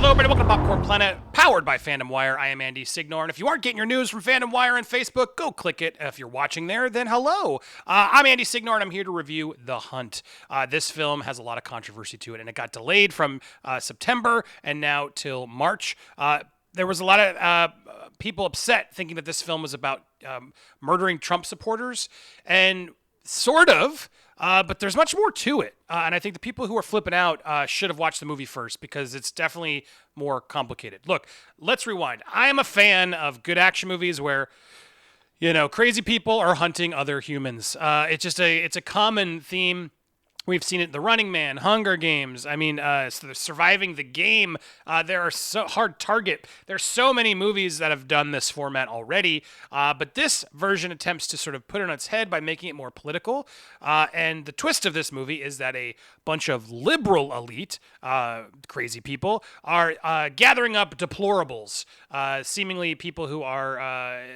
Hello, everybody. Welcome to Popcorn Planet, powered by Fandom Wire. I am Andy Signore, and if you aren't getting your news from Fandom Wire and Facebook, go click it. If you're watching there, then hello. I'm Andy Signore, and I'm here to review The Hunt. This film has a lot of controversy to it, and it got delayed from September and now till March. There was a lot of people upset thinking that this film was about murdering Trump supporters, and sort of. But there's much more to it. And I think the people who are flipping out should have watched the movie first because it's definitely more complicated. Look, let's rewind. I am a fan of good action movies where, you know, crazy people are hunting other humans. It's a common theme. We've seen it in The Running Man, Hunger Games. I mean, Surviving the Game. There are so Hard Target. There's so many movies that have done this format already. But this version attempts to sort of put it on its head by making it more political. And the twist of this movie is that a bunch of liberal elite, crazy people, are gathering up deplorables. Seemingly people who are,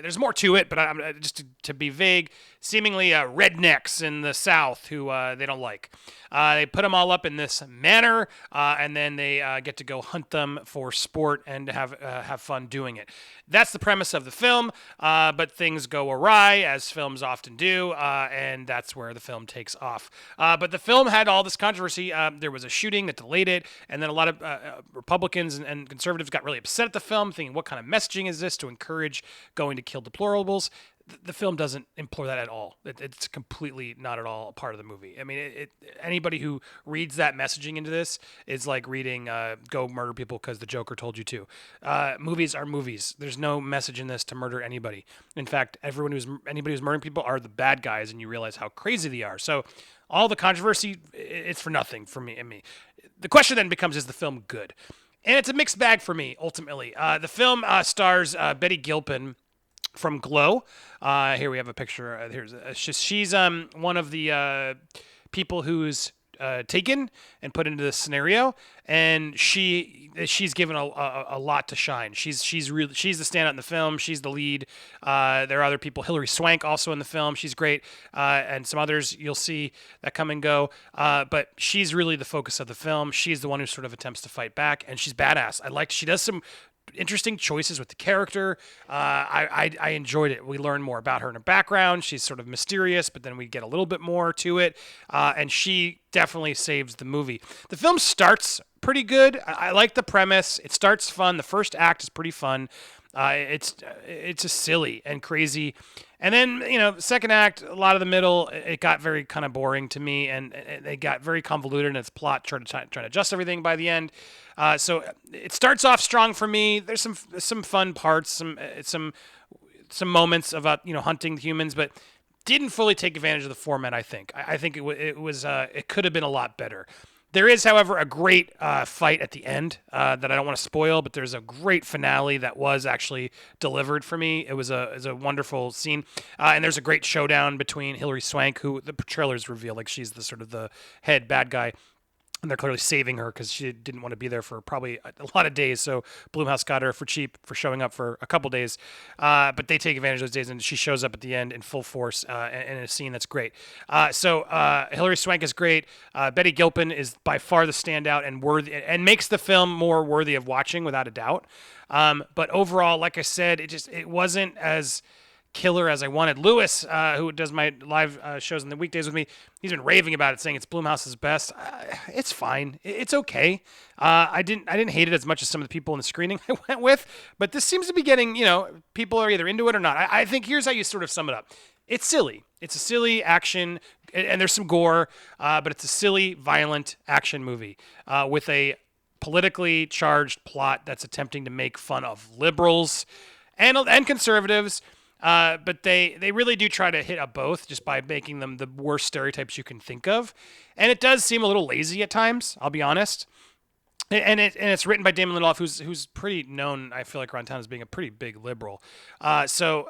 there's more to it, but just to be vague, seemingly rednecks in the South who they don't like. They put them all up in this manor, and then they get to go hunt them for sport and have fun doing it. That's the premise of the film, but things go awry, as films often do, and that's where the film takes off. But the film had all this controversy. There was a shooting that delayed it, and then a lot of Republicans and conservatives got really upset at the film, thinking, what kind of messaging is this to encourage going to kill deplorables? The film doesn't implore that at all. It's completely not at all a part of the movie. I mean, anybody who reads that messaging into this is like reading "Go murder people because the Joker told you to." Movies are movies. There's no message in this to murder anybody. In fact, anybody who's murdering people are the bad guys, and you realize how crazy they are. So, all the controversy, it's for nothing for me. The question then becomes: is the film good? And it's a mixed bag for me. Ultimately, the film stars Betty Gilpin from Glow. Here we have a picture. She's one of the people who's taken and put into this scenario, and she's given a lot to shine. She's the standout in the film. She's the lead. There are other people. Hilary Swank also in the film. She's great, and some others you'll see that come and go. But she's really the focus of the film. She's the one who sort of attempts to fight back, and she's badass. She does some interesting choices with the character. I enjoyed it. We learn more about her in her background. She's sort of mysterious, but then we get a little bit more to it. And she definitely saves the movie. The film starts pretty good. I like the premise. It starts fun. The first act is pretty fun. It's just silly and crazy. And then, second act, a lot of the middle, it got very kind of boring to me, and it got very convoluted in its plot, trying to adjust everything by the end. So it starts off strong for me. There's some fun parts, some moments about hunting humans, but didn't fully take advantage of the format. I think it could have been a lot better. There is, however, a great fight at the end that I don't want to spoil, but there's a great finale that was actually delivered for me. It was a wonderful scene, and there's a great showdown between Hilary Swank, who the trailers reveal like she's the sort of the head bad guy. And they're clearly saving her because she didn't want to be there for probably a lot of days. So Blumhouse got her for cheap for showing up for a couple days. But they take advantage of those days, and she shows up at the end in full force in a scene that's great. So Hilary Swank is great. Betty Gilpin is by far the standout and worthy, and makes the film more worthy of watching without a doubt. But overall, like I said, it wasn't as killer as I wanted. Lewis, who does my live shows on the weekdays with me, he's been raving about it, saying it's Blumhouse's best. It's fine. It's okay. I didn't hate it as much as some of the people in the screening I went with, but this seems to be getting, people are either into it or not. I think here's how you sort of sum it up. It's silly. It's a silly action, and there's some gore, but it's a silly, violent action movie with a politically charged plot that's attempting to make fun of liberals and conservatives. But they really do try to hit a both just by making them the worst stereotypes you can think of. And it does seem a little lazy at times, I'll be honest. And it's written by Damon Lindelof, who's pretty known, I feel like, around town as being a pretty big liberal. So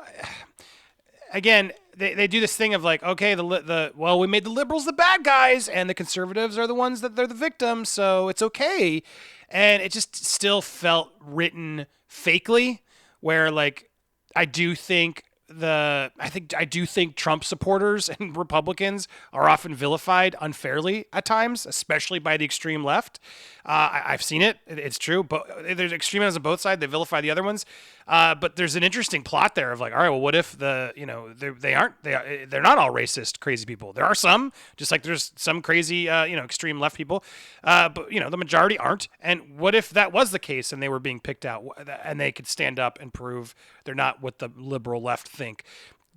again, they do this thing of like, okay, we made the liberals the bad guys and the conservatives are the ones that they're the victims, so it's okay. And it just still felt written fakely, where like, I do think I do think Trump supporters and Republicans are often vilified unfairly at times, especially by the extreme left. I've seen it; it's true. But there's extremism on both sides. They vilify the other ones. But there's an interesting plot there of like, all right, well, what if they're not all racist, crazy people? There are some, just like there's some crazy, extreme left people. But the majority aren't. And what if that was the case and they were being picked out and they could stand up and prove they're not what the liberal left think?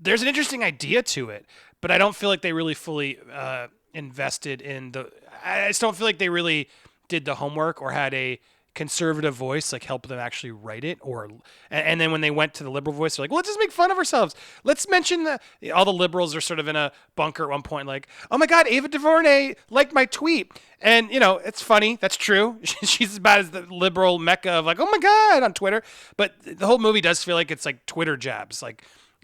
There's an interesting idea to it, but I don't feel like they really fully invested in I just don't feel like they really did the homework or had a conservative voice like help them actually write it, and then when they went to the liberal voice, they're like, well, let's just make fun of ourselves. Let's mention all the liberals are sort of in a bunker at one point, like, oh my God, Ava DuVernay liked my tweet, and it's funny, that's true. She's as bad as the liberal mecca of like, oh my God, on Twitter. But the whole movie does feel like it's like Twitter jabs,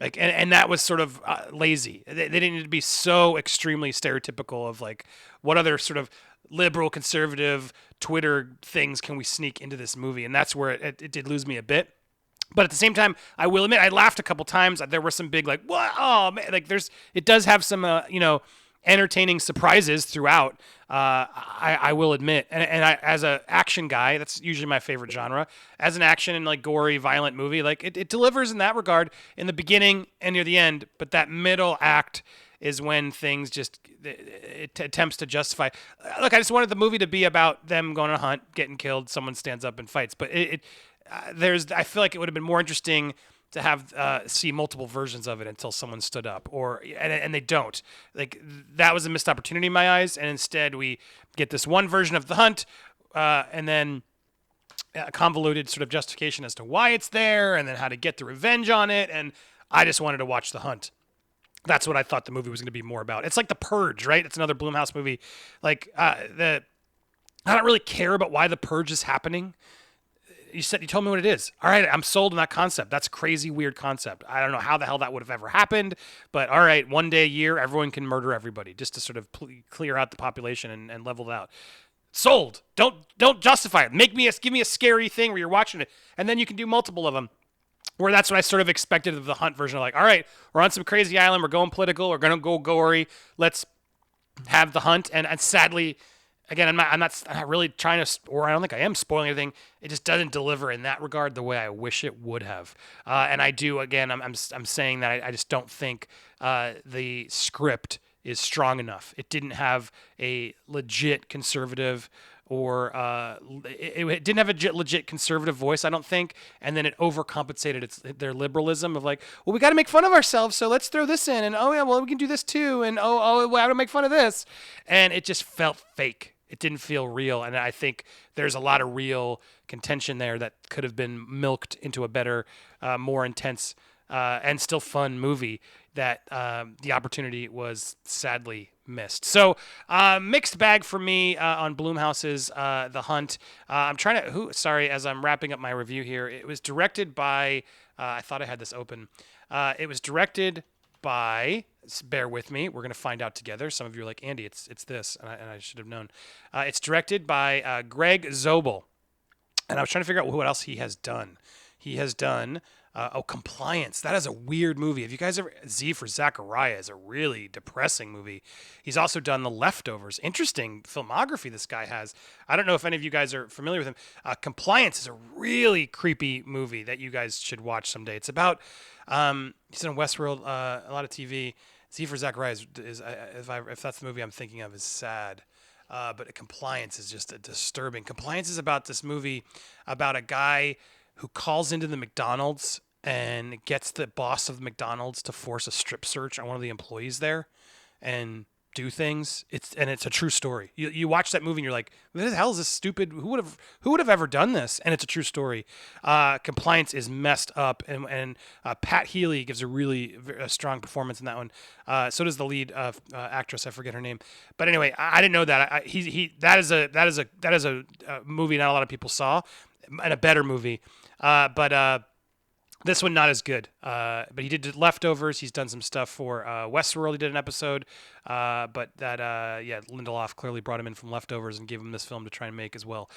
and that was sort of lazy. They didn't need to be so extremely stereotypical of like what other sort of liberal conservative Twitter things can we sneak into this movie, and that's where it did lose me a bit. But at the same time, I will admit I laughed a couple times. There were some big like, what? Oh man, like it does have some entertaining surprises throughout. I will admit, and I, as an action guy, that's usually my favorite genre. As an action and like gory, violent movie, like it delivers in that regard in the beginning and near the end. But that middle act is when things just it attempts to justify. Look, I just wanted the movie to be about them going on a hunt, getting killed, someone stands up and fights. But I feel like it would have been more interesting to have see multiple versions of it until someone stood up, and they don't. Like that was a missed opportunity in my eyes, and instead we get this one version of the hunt, and then a convoluted sort of justification as to why it's there, and then how to get the revenge on it. And I just wanted to watch the hunt. That's what I thought the movie was going to be more about. It's like The Purge, right? It's another Blumhouse movie. Like I don't really care about why The Purge is happening. You told me what it is. All right, I'm sold on that concept. That's a crazy, weird concept. I don't know how the hell that would have ever happened, but all right, one day a year, everyone can murder everybody just to sort of clear out the population and level it out. Sold. Don't justify it. Give me a scary thing where you're watching it, and then you can do multiple of them. Where that's what I sort of expected of the hunt version. Like, all right, we're on some crazy island. We're going political. We're going to go gory. Let's have the hunt. And sadly, again, I'm not really trying to, or I don't think I am spoiling anything. It just doesn't deliver in that regard the way I wish it would have. And I do, again, I'm saying that I just don't think the script is strong enough. It didn't have a legit conservative or it didn't have a legit conservative voice, I don't think, and then it overcompensated their liberalism of like, well, we got to make fun of ourselves, so let's throw this in, and oh yeah, well, we can do this too, and well, I don't make fun of this, and it just felt fake. It didn't feel real, and I think there's a lot of real contention there that could have been milked into a better, more intense, and still fun movie that the opportunity was sadly missed. So mixed bag for me on Blumhouse's The Hunt. I'm trying to, as I'm wrapping up my review here, it was directed by, I thought I had this open. It was directed by, bear with me, we're going to find out together. Some of you are like, Andy, it's this, and I should have known. It's directed by Greg Zobel. And I was trying to figure out what else he has done. He has done Compliance. That is a weird movie. Have you guys ever... Z for Zachariah is a really depressing movie. He's also done The Leftovers. Interesting filmography this guy has. I don't know if any of you guys are familiar with him. Compliance is a really creepy movie that you guys should watch someday. It's about... he's in Westworld, a lot of TV. Z for Zachariah is if that's the movie I'm thinking of, is sad. But Compliance is just disturbing. Compliance is about this movie about a guy who calls into the McDonald's and gets the boss of McDonald's to force a strip search on one of the employees there and do things. It's a true story. You watch that movie and you're like, what the hell is this stupid? Who would have ever done this? And it's a true story. Compliance is messed up, and Pat Healy gives a really strong performance in that one. So does the lead actress. I forget her name. But anyway, I didn't know that. That is a movie not a lot of people saw, and a better movie. But this one not as good. But he did Leftovers. He's done some stuff for Westworld. He did an episode. But that Lindelof clearly brought him in from Leftovers and gave him this film to try and make as well.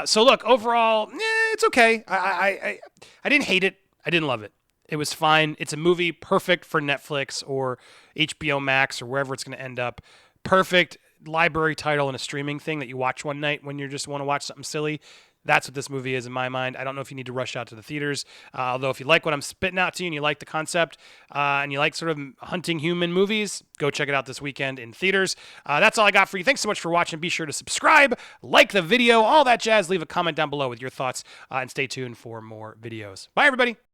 So look, overall, it's okay. I didn't hate it. I didn't love it. It was fine. It's a movie perfect for Netflix or HBO Max or wherever it's going to end up. Perfect library title and a streaming thing that you watch one night when you just want to watch something silly. That's what this movie is in my mind. I don't know if you need to rush out to the theaters. Although if you like what I'm spitting out to you and you like the concept and you like sort of hunting human movies, go check it out this weekend in theaters. That's all I got for you. Thanks so much for watching. Be sure to subscribe, like the video, all that jazz. Leave a comment down below with your thoughts and stay tuned for more videos. Bye, everybody.